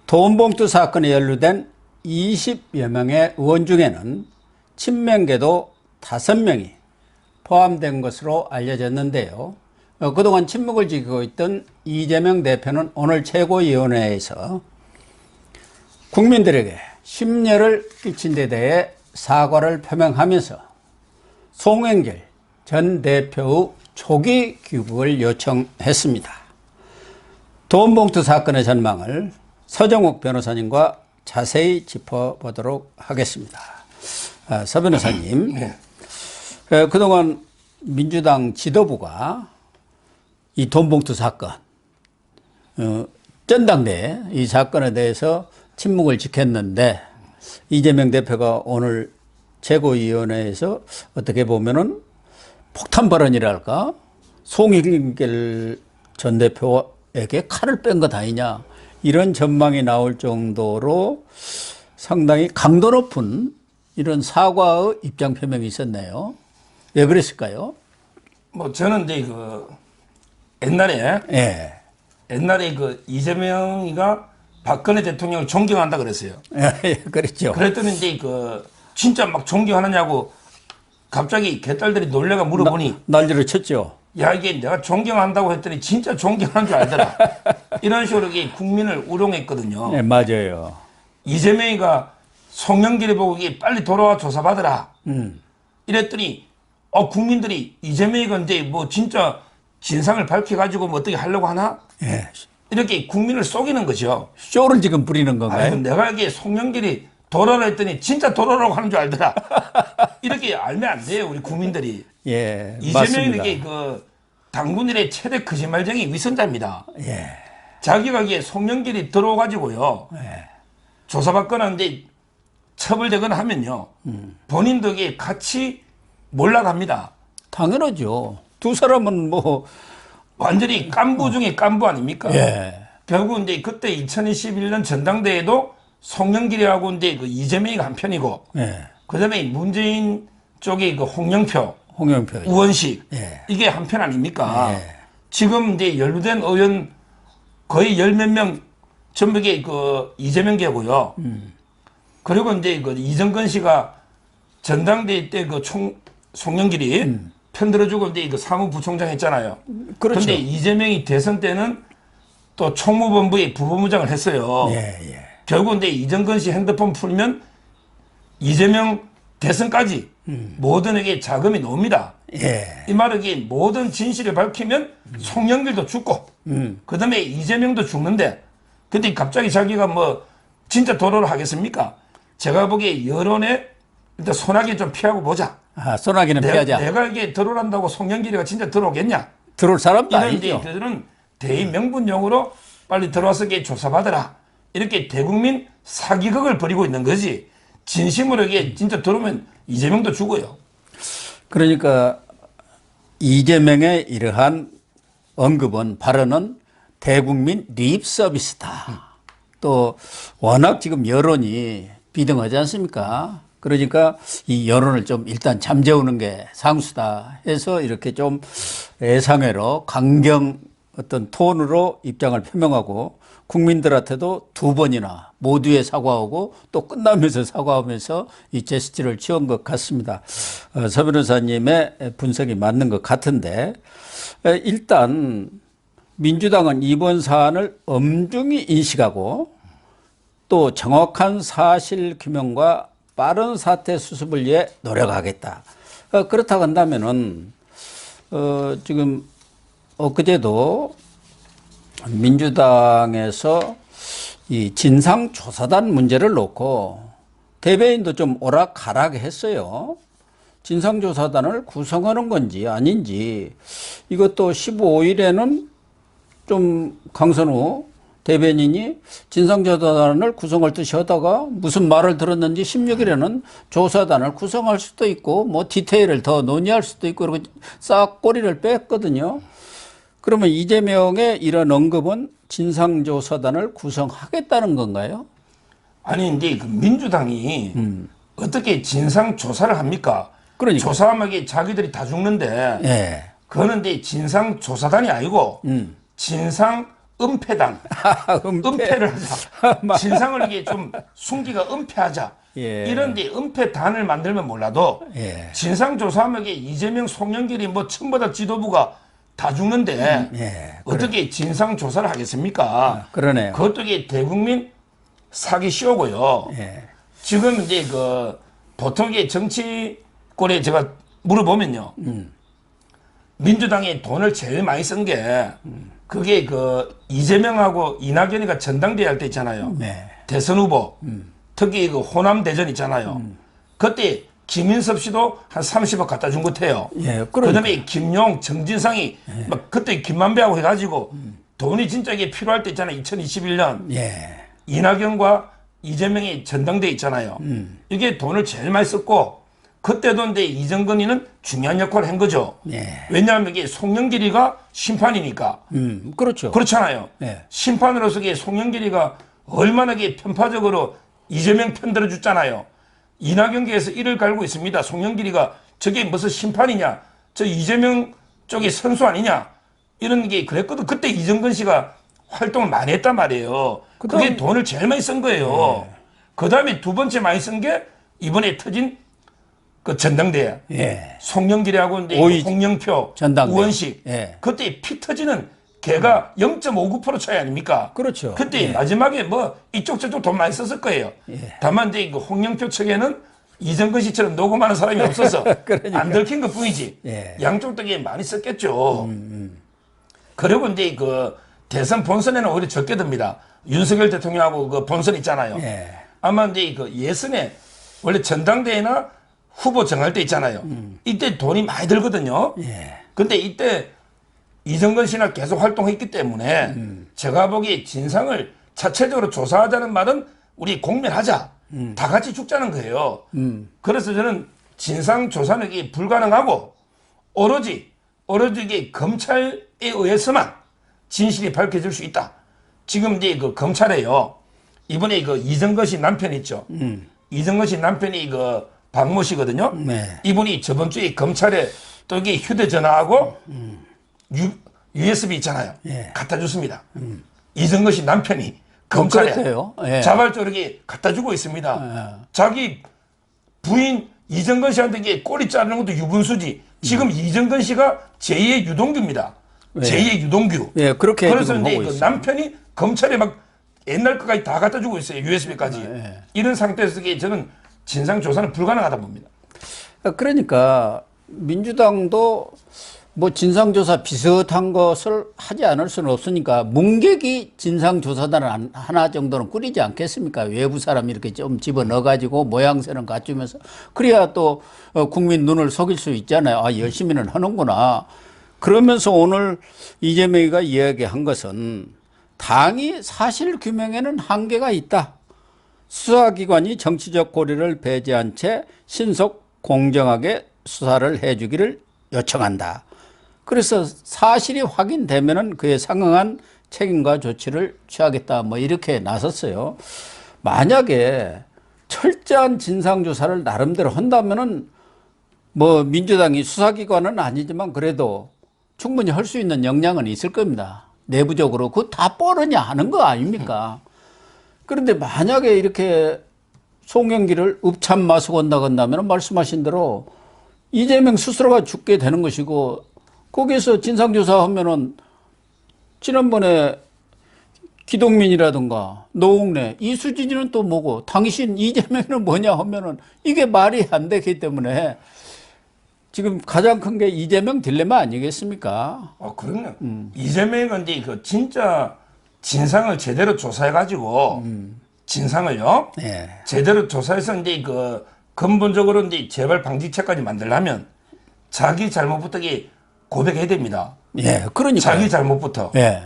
돈봉투 사건에 연루된 20여 명의 의원 중에는 친명계도 5명이 포함된 것으로 알려졌는데요. 그동안 침묵을 지키고 있던 이재명 대표는 오늘 최고위원회에서 국민들에게 심려를 끼친 데 대해 사과를 표명하면서 송영길 전 대표의 초기 귀국을 요청했습니다. 돈봉투 사건의 전망을 서정욱 변호사님과 자세히 짚어보도록 하겠습니다. 서 변호사님, 그동안 민주당 지도부가 이 돈봉투 사건, 전당대회 이 사건에 대해서 침묵을 지켰는데 이재명 대표가 오늘 최고위원회에서 어떻게 보면은 폭탄 발언이랄까, 송영길 전 대표에게 칼을 뺀 것 아니냐, 이런 전망이 나올 정도로 상당히 강도 높은 이런 사과의 입장 표명이 있었네요. 왜 그랬을까요? 뭐 저는 이제 옛날에 그 이재명이가 박근혜 대통령을 존경한다 그랬어요. 그랬죠. 그랬더니 이제 진짜 막 존경하느냐고 갑자기 개딸들이 놀래가 물어보니 난리를 쳤죠. 야, 이게 내가 존경한다고 했더니 진짜 존경한 줄 알더라. 이런 식으로 이게 국민을 우롱했거든요. 네, 맞아요. 이재명이가 송영길이 보고 이게 빨리 돌아와 조사받으라. 이랬더니 국민들이 이재명이가 이제 뭐 진짜 진상을 밝혀가지고 뭐 어떻게 하려고 하나? 예. 이렇게 국민을 속이는 거죠. 쇼를 지금 부리는 건가요? 아유, 내가 이게 송영길이 돌아라 했더니 진짜 돌아라고 하는 줄 알더라. 이렇게 알면 안 돼요, 우리 국민들이. 예, 이재명이 맞습니다. 이게 당군일의 최대 거짓말쟁이 위선자입니다. 예. 자기가 이게 송영길이 들어와가지고요, 조사받거나 이제 처벌되거나 하면요, 본인도 이게 같이 몰락합니다. 당연하죠. 두 사람은 뭐 완전히 깐부 중에 깐부 아닙니까? 예. 결국 이제 그때 2021년 전당대회도 송영길이하고 이제 이재명이가 한 편이고, 예. 그다음에 문재인 쪽에 홍영표, 홍영표 우원식, 예. 이게 한 편 아닙니까? 예. 지금 이제 연루된 의원 거의 10몇 명 전부 게 이재명계고요. 그리고 이제 이정근 씨가 전당대회 때 송영길이 편들어주고 이제 사무부총장 했잖아요. 그렇죠. 그런데 이재명이 대선 때는 또 총무본부의 부부무장을 했어요. 예. 결국 이제 이정근 씨 핸드폰 풀면 이재명 대선까지 모든에게 자금이 나옵니다. 예. 이 말은 이게 모든 진실을 밝히면 송영길도 죽고, 그 다음에 이재명도 죽는데, 근데 갑자기 자기가 뭐 진짜 도로를 하겠습니까? 제가 보기에 여론에 일단 소나기 좀 피하고 보자. 아, 소나기는 피하자. 내가 이게 들어온다고 송영길이가 진짜 들어오겠냐? 들어올 사람도 이런 아니죠. 그들은 대의 명분용으로 빨리 들어와서 이게 조사받으라. 이렇게 대국민 사기극을 벌이고 있는 거지. 진심으로 이게 진짜 들어오면 이재명도 죽어요. 그러니까 이재명의 이러한 언급은, 발언은 대국민 립 서비스다. 또 워낙 지금 여론이 비등하지 않습니까? 그러니까 이 여론을 좀 일단 잠재우는 게 상수다 해서 이렇게 좀 애상회로 강경 어떤 톤으로 입장을 표명하고 국민들한테도 두 번이나 모두에 사과하고 또 끝나면서 사과하면서 이 제스처를 취한 것 같습니다. 서 변호사님의 분석이 맞는 것 같은데, 일단 민주당은 이번 사안을 엄중히 인식하고 또 정확한 사실 규명과 빠른 사태 수습을 위해 노력하겠다. 그렇다고 한다면은 지금 엊그제도 민주당에서 이 진상조사단 문제를 놓고 대변인도 좀 오락가락 했어요. 진상조사단을 구성하는 건지 아닌지, 이것도 15일에는 좀 강선우 대변인이 진상조사단을 구성할 듯이 하다가 무슨 말을 들었는지 16일에는 조사단을 구성할 수도 있고 뭐 디테일을 더 논의할 수도 있고 이렇게 싹 꼬리를 뺐거든요. 그러면 이재명의 이런 언급은 진상조사단을 구성하겠다는 건가요? 아니, 이제 민주당이 어떻게 진상조사를 합니까? 그러니까. 조사하면 이게 자기들이 다 죽는데, 예. 그거는 이제 진상조사단이 아니고, 진상 은폐당, 은폐를 하자. 진상을 이게 좀 숨기가 은폐하자. 예. 이런데 은폐단을 만들면 몰라도 예. 진상조사하면 이게 이재명, 송영길이 뭐 전부 다 지도부가 다 죽는데 예. 어떻게 진상조사를 하겠습니까? 그러네요. 그것도 이게 대국민 사기 쇼고요. 예. 지금 이제 그 보통 이게 정치권에 제가 물어보면요. 민주당이 돈을 제일 많이 쓴 게 그게 그 이재명하고 이낙연이가 전당대회 할 때 있잖아요. 네. 대선 후보. 특히 그 호남 대전 있잖아요. 그때 김인섭 씨도 한 30억 갖다 준 것 같아요. 예, 그다음에 김용, 정진상이 막 그때 김만배하고 해가지고 돈이 진짜 이게 필요할 때 있잖아요. 2021년 예. 이낙연과 이재명이 전당대회 있잖아요. 이게 돈을 제일 많이 썼고 그때도 근데 이정건이는 중요한 역할을 한 거죠. 예. 왜냐하면 이게 송영길이가 심판이니까. 그렇죠. 그렇잖아요. 예. 심판으로서 이게 송영길이가 얼마나 이게 편파적으로 이재명 편 들어줬잖아요. 이낙연계에서 이를 갈고 있습니다. 송영길이가 저게 무슨 심판이냐? 저 이재명 쪽이 선수 아니냐? 이런 게 그랬거든. 그때 이정건 씨가 활동을 많이 했단 말이에요. 그게 돈을 제일 많이 쓴 거예요. 그 다음에 두 번째 많이 쓴 게 이번에 터진 그 전당대회. 예. 송영길하고 이제 홍영표, 전당대회. 우원식. 예. 그때 피 터지는 걔가 0.59% 차이 아닙니까? 그렇죠. 그때 예. 마지막에 뭐 이쪽 저쪽 돈 많이 썼을 거예요. 예. 다만 이제 그 홍영표 측에는 이정근 씨처럼 녹음하는 사람이 없어서 그러니까. 안 들킨 것 뿐이지. 예. 양쪽 다 많이 썼겠죠. 그리고 이제 그 대선 본선에는 오히려 적게 듭니다. 윤석열 대통령하고 그 본선 있잖아요. 예. 아마 이제 그 예선에 원래 전당대회나 후보 정할 때 있잖아요. 이때 돈이 많이 들거든요. 예. 근데 이때 이정건 씨나 계속 활동했기 때문에 제가 보기에 진상을 자체적으로 조사하자는 말은 우리 공멸하자. 다 같이 죽자는 거예요. 그래서 저는 진상 조사는 이게 불가능하고 오로지 이게 검찰에 의해서만 진실이 밝혀질 수 있다. 지금 이제 그 검찰에요. 이번에 그 이정건 씨 남편 있죠. 이정건 씨 남편이 그 박모 씨거든요. 네. 이분이 저번 주에 검찰에 또 이게 휴대전화하고 USB 있잖아요. 예. 갖다 줬습니다. 이정건 씨 남편이 검찰에 그렇대요. 예. 자발적으로 이렇게 갖다 주고 있습니다. 자기 부인 이정건 씨한테 이게 꼬리 자르는 것도 유분수지. 지금 이정건 씨가 제2의 유동규입니다. 예. 제2의 유동규. 예, 그렇게 그래서 지금 이제 하고 그 있어요. 남편이 검찰에 막 옛날 것까지 다 갖다 주고 있어요. USB까지. 예. 이런 상태에서 이게 저는 진상 조사는 불가능하다 봅니다. 그러니까 민주당도 뭐 진상조사 비슷한 것을 하지 않을 수는 없으니까 문객이 진상조사단을 하나 정도는 꾸리지 않겠습니까? 외부 사람 이렇게 좀 집어넣어가지고 모양새는 갖추면서 그래야 또 국민 눈을 속일 수 있잖아요. 아, 열심히는 하는구나. 그러면서 오늘 이재명이가 이야기한 것은 당이 사실 규명에는 한계가 있다. 수사기관이 정치적 고리를 배제한 채 신속 공정하게 수사를 해주기를 요청한다. 그래서 사실이 확인되면은 그에 상응한 책임과 조치를 취하겠다. 뭐 이렇게 나섰어요. 만약에 철저한 진상조사를 나름대로 한다면은 뭐 민주당이 수사기관은 아니지만 그래도 충분히 할 수 있는 역량은 있을 겁니다. 내부적으로. 그거 다 뻔하냐 하는 거 아닙니까? 그런데 만약에 이렇게 송영길을 읍참마수고 나간다면 말씀하신 대로 이재명 스스로가 죽게 되는 것이고 거기에서 진상조사하면은 지난번에 기동민이라든가 노웅래 이수진이는 또 뭐고 당신 이재명은 뭐냐 하면은 이게 말이 안 되기 때문에 지금 가장 큰 게 이재명 딜레마 아니겠습니까? 그럼요. 이재명은 이제 그 진짜 진상을 제대로 조사해가지고 진상을요. 예. 제대로 조사해서 이제 그 근본적으로 이제 재발 방지책까지 만들려면 자기 잘못부터 이게 고백해야 됩니다. 예, 그러니까. 자기 잘못부터. 예.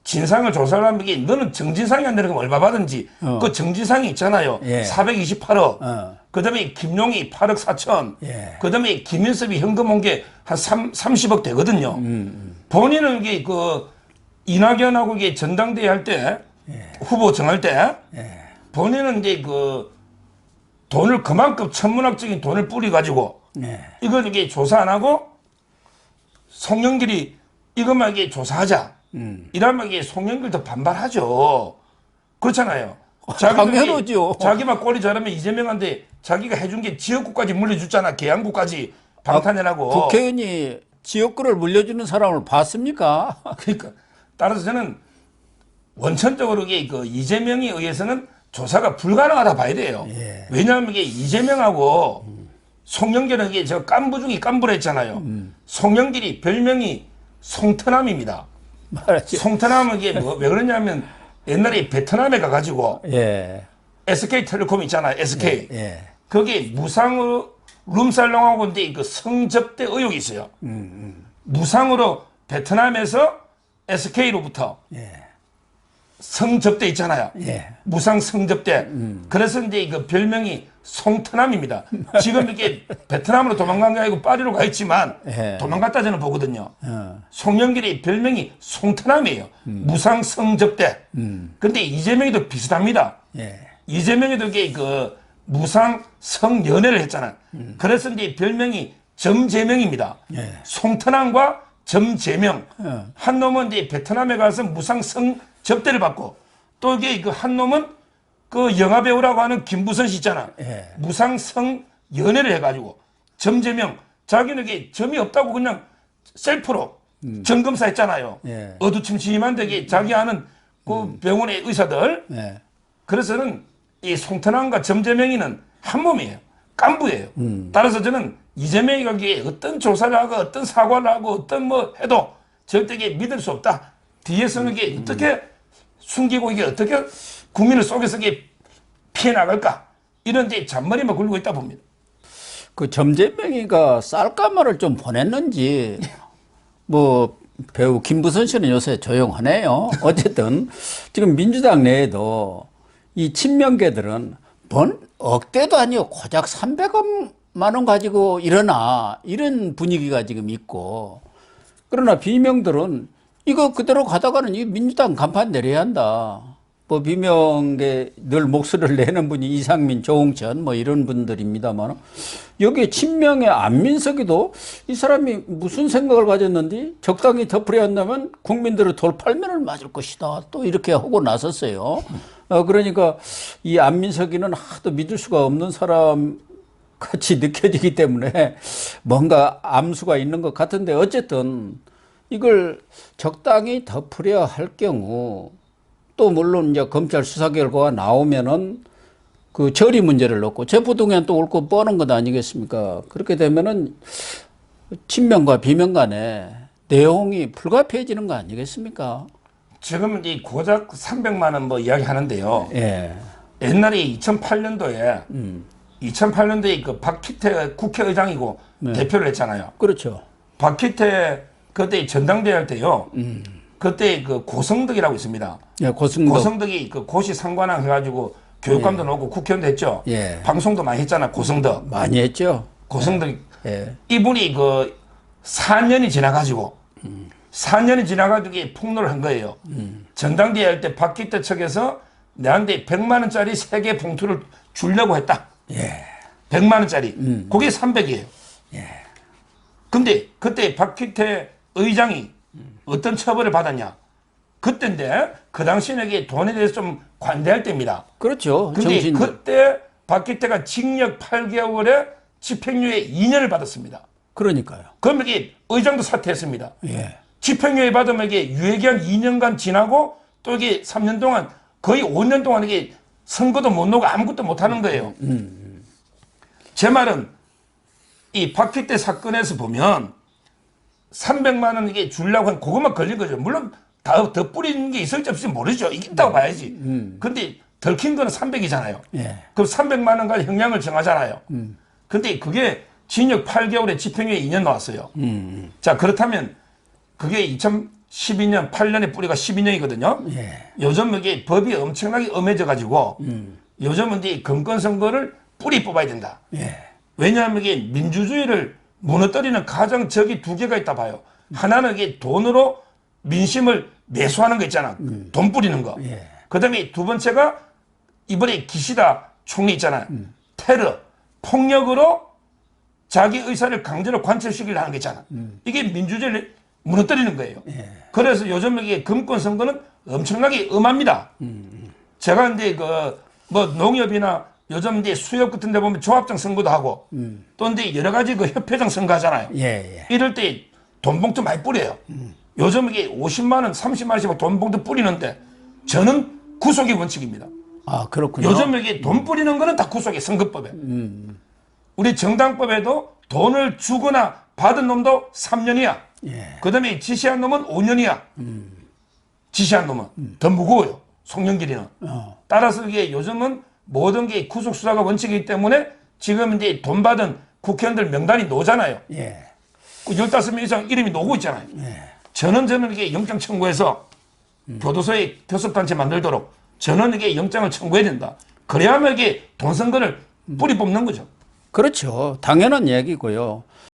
진상을 조사하려면 이게 너는 정진상이 안 되는 거 얼마 받은지 그 정진상이 있잖아요. 예. 428억. 그다음에 김용이 8억 4천. 예. 그다음에 김인섭이 현금 온 게 한 30억 되거든요. 본인은 이게 그 이낙연하고 이게 전당대회 할 때 후보 정할 때 본인은 이제 그 돈을 그만큼 천문학적인 돈을 뿌리 가지고 이걸 이게 조사 안 하고 송영길이 이것만 이게 조사하자. 이러면 이게 송영길도 반발하죠. 그렇잖아요. 당연하죠. 자기만 꼴이 잘하면 이재명한테 자기가 해준 게 지역구까지 물려줬잖아. 계양구까지 방탄해라고. 국회의원이 지역구를 물려주는 사람을 봤습니까? 그러니까 따라서 저는 원천적으로 이게 그 이재명에 의해서는 조사가 불가능하다 봐야 돼요. 예. 왜냐하면 이게 이재명하고 송영길은 이게 저 깐부 중에 깐부라 했잖아요. 송영길이 별명이 송트남입니다. 말하지. 송트남은 이게 왜 그러냐면 옛날에 베트남에 가가지고 예. SK텔레콤 있잖아요. SK. 예. 거기에 무상으로 룸살롱하고 이제 그 성접대 의혹이 있어요. 무상으로 베트남에서 SK로부터 예. 성접대 있잖아요. 예. 무상 성접대. 그래서 이제 그 별명이 송트남입니다. 지금 이렇게 베트남으로 도망간 게 아니고 파리로 가 있지만 예. 도망갔다 저는 보거든요. 어. 송영길의 별명이 송트남이에요. 무상 성접대. 근데 이재명이도 비슷합니다. 예. 이재명이도 이게 그 무상 성연애를 했잖아요. 그래서 이제 별명이 점재명입니다. 예. 송트남과 점재명. 어. 한 놈은 이제 베트남에 가서 무상 성접대를 받고 또 이게 그 한 놈은 그 영화 배우라고 하는 김부선 씨 있잖아. 예. 무상 성연애를 해가지고 점재명. 자기는 이게 점이 없다고 그냥 셀프로 점검사 했잖아요. 예. 어두침침한데 이게 자기 아는 그 병원의 의사들. 예. 그래서는 이 송태남과 점재명이는 한 몸이에요. 깐부예요. 따라서 저는 이재명이 거기에 어떤 조사를 하고 어떤 사과를 하고 어떤 뭐 해도 절대 이게 믿을 수 없다. 뒤에서는 이게 어떻게 숨기고 이게 어떻게 국민을 속에서 이게 피해 나갈까? 이런 이제 잔머리만 굴고 있다 봅니다. 그 점재명이가 쌀가마를 좀 보냈는지 뭐 배우 김부선 씨는 요새 조용하네요. 어쨌든 지금 민주당 내에도 이 친명계들은 억대도 아니고 고작 300만 원 가지고 일어나 이런 분위기가 지금 있고 그러나 비명들은 이거 그대로 가다가는 이 민주당 간판 내려야 한다. 뭐 비명계 늘 목소리를 내는 분이 이상민, 조홍천 뭐 이런 분들입니다만 여기에 친명의 안민석이도 이 사람이 무슨 생각을 가졌는지 적당히 덮으려 한다면 국민들의 돌팔면을 맞을 것이다. 또 이렇게 하고 나섰어요. 그러니까 이 안민석이는 하도 믿을 수가 없는 사람 같이 느껴지기 때문에 뭔가 암수가 있는 것 같은데 어쨌든 이걸 적당히 덮으려 할 경우 또 물론 이제 검찰 수사 결과가 나오면은 그 처리 문제를 놓고 체포동의안 또 올 거 뻔한 것 아니겠습니까? 그렇게 되면은 친명과 비명 간에 내용이 불가피해지는 거 아니겠습니까? 지금 이 고작 300만 원 뭐 이야기 하는데요. 예. 옛날에 2008년도에 그 박희태 국회의장이고 대표를 했잖아요. 그렇죠. 박희태 그때 전당대회 할 때요. 그때 그 고성덕이라고 있습니다. 예, 고승덕. 고성덕이 그 고시 상관왕 해가지고 교육감도 나오고 국회의원도 했죠. 예. 방송도 많이 했잖아. 고성덕. 많이 했죠. 고성덕. 예. 이분이 그 4년이 지나가지고 4년이 지나가지고 이게 폭로를 한 거예요. 전당대회 할 때 박희태 측에서 내한테 100만 원짜리 3개 봉투를 주려고 했다. 예. 100만 원짜리. 그게 300이에요. 예. 근데 그때 박희태 의장이 어떤 처벌을 받았냐? 그때인데 그 당시에는 이게 돈에 대해서 좀 관대할 때입니다. 그렇죠. 근데 정신들. 그때 박희태가 징역 8개월에 집행유예 2년을 받았습니다. 그러니까요. 그럼 이게 의장도 사퇴했습니다. 예. 집행유예 받으면 이게 유예기한 2년간 지나고 또 이게 3년 동안 거의 5년 동안 이게 선거도 못 나고 아무것도 못 하는 거예요. 제 말은 이 박희태 사건에서 보면 300만 원 이게 주려고 한 그것만 걸린 거죠. 물론 더 뿌리는 게 있을지 없을지 모르죠. 이게 있다고 봐야지. 근데 덜킨 거는 300이잖아요. 예. 그럼 300만 원까지 형량을 정하잖아요. 근데 그게 징역 8개월에 집행유예 2년 나왔어요. 자, 그렇다면 그게 2012년 8년에 뿌리가 12년이거든요. 예. 요즘 이게 법이 엄청나게 엄해져 가지고 요즘은 이제 금권선거를 뿌리 뽑아야 된다. 예. 왜냐하면 이게 민주주의를 무너뜨리는 가장 적이 두 개가 있다 봐요. 하나는 이게 돈으로 민심을 매수하는 거 있잖아. 돈 뿌리는 거. 예. 그 다음에 두 번째가 이번에 기시다 총리 있잖아요. 테러, 폭력으로 자기 의사를 강제로 관철시키려 하는 게 있잖아. 이게 민주주의를 무너뜨리는 거예요. 그래서 요즘 이게 금권 선거는 엄청나게 엄합니다. 제가 이제 뭐 농협이나 요즘 이제 수협 같은 데 보면 조합장 선거도 하고 또 이제 여러 가지 그 협회장 선거 하잖아요. 예. 이럴 때 돈 봉투 많이 뿌려요. 요즘 이게 50만 원, 30만 원씩 돈 봉투 뿌리는데 저는 구속의 원칙입니다. 아, 그렇군요. 요즘 이게 돈 뿌리는 거는 다 구속의 선거법에. 우리 정당법에도 돈을 주거나 받은 놈도 3년이야. 그 다음에 지시한 놈은 5년이야. 지시한 놈은 더 무거워요. 송영길이는. 따라서 이게 요즘은 모든 게 구속수사가 원칙이기 때문에 지금 이제 돈 받은 국회의원들 명단이 노잖아요. 예. 15명 이상 이름이 노고 있잖아요. 저는 이게 영장 청구해서 교도소에 교섭단체 만들도록 저는 이게 영장을 청구해야 된다. 그래야만 이게 돈 선거를 뿌리 뽑는 거죠. 그렇죠. 당연한 얘기고요.